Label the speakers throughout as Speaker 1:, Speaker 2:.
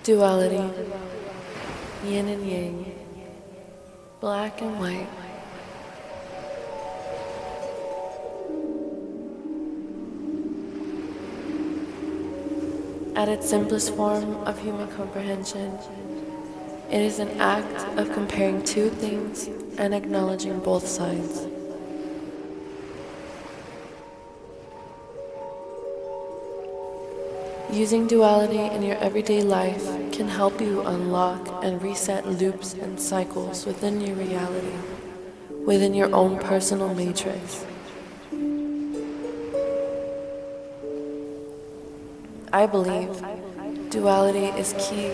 Speaker 1: Duality, yin and yang, black and white. At its simplest form of human comprehension, it is an act of comparing two things and acknowledging both sides. Using duality in your everyday life can help you unlock and reset loops and cycles within your reality, within your own personal matrix. I believe duality is key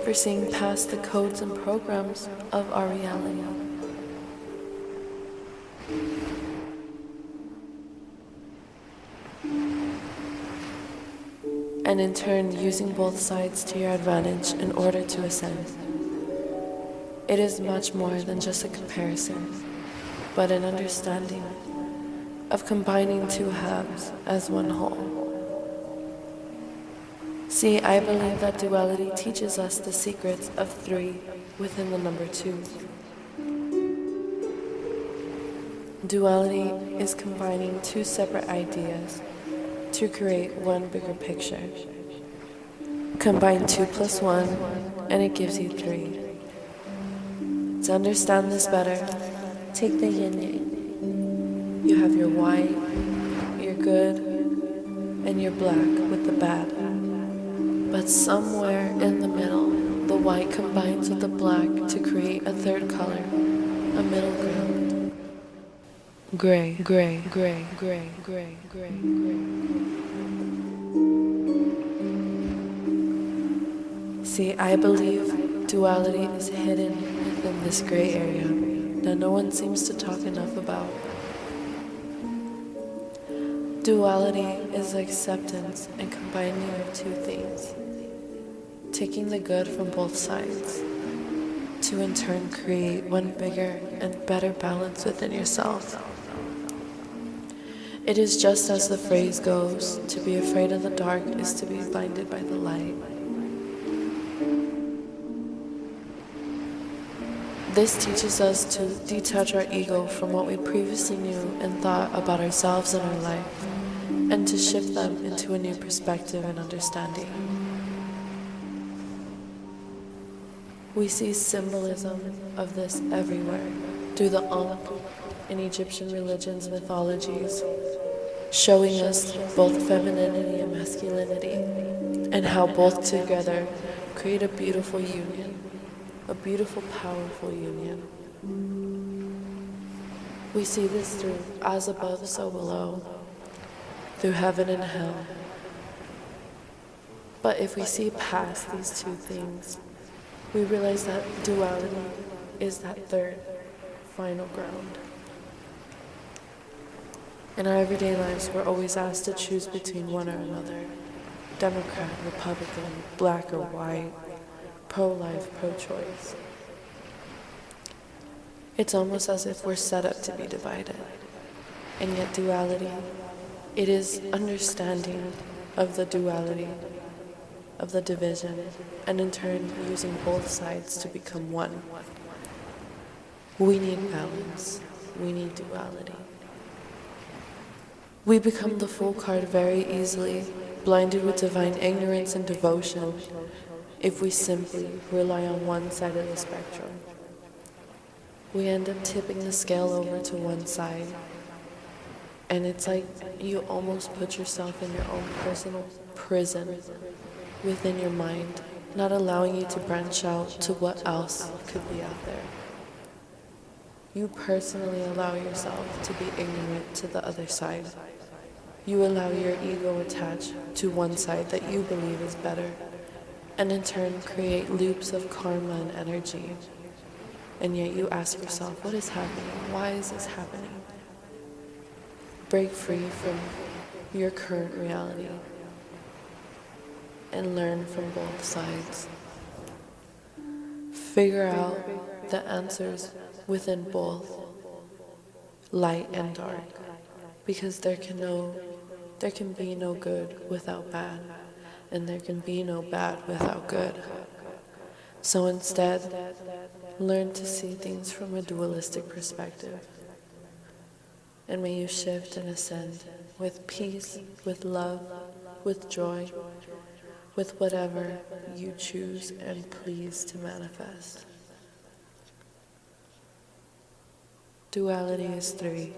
Speaker 1: for seeing past the codes and programs of our reality. And in turn, using both sides to your advantage in order to ascend. It is much more than just a comparison, but an understanding of combining two halves as one whole. See, I believe that duality teaches us the secrets of three within the number two. Duality is combining two separate ideas to create one bigger picture. Combine 2 plus 1 and it gives you 3. To understand this better, take the yin yang. You have your white, your good, and your black with the bad. But somewhere in the middle, the white combines with the black to create a third color, a middle ground. Gray, gray, gray, gray, gray, gray, gray. See, I believe duality is hidden within this gray area that no one seems to talk enough about. Duality is acceptance and combining of two things, taking the good from both sides to in turn create one bigger and better balance within yourself. It is just as the phrase goes, to be afraid of the dark is to be blinded by the light. This teaches us to detach our ego from what we previously knew and thought about ourselves and our life, and to shift them into a new perspective and understanding. We see symbolism of this everywhere, through the Ankh in Egyptian religions, mythologies, showing us both femininity and masculinity, and how both together create a beautiful union, a beautiful, powerful union. We see this through as above, so below, through heaven and hell. But if we see past these two things, we realize that duality is that third, final ground. In our everyday lives, we're always asked to choose between one or another. Democrat, Republican, black or white, pro-life, pro-choice. It's almost as if we're set up to be divided. And yet duality, it is understanding of the duality, of the division, and in turn using both sides to become one. We need balance. We need duality. We become the fool card very easily, blinded with divine ignorance and devotion, if we simply rely on one side of the spectrum. We end up tipping the scale over to one side, and it's like you almost put yourself in your own personal prison within your mind, not allowing you to branch out to what else could be out there. You personally allow yourself to be ignorant to the other side. You allow your ego attach to one side that you believe is better, and in turn create loops of karma and energy. And yet you ask yourself, what is happening? Why is this happening? Break free from your current reality and learn from both sides. Figure out the answers within both light and dark, because there can be no good without bad, and there can be no bad without good. So instead, learn to see things from a dualistic perspective. And may you shift and ascend with peace, with love, with joy, with whatever you choose and please to manifest. Duality is 3.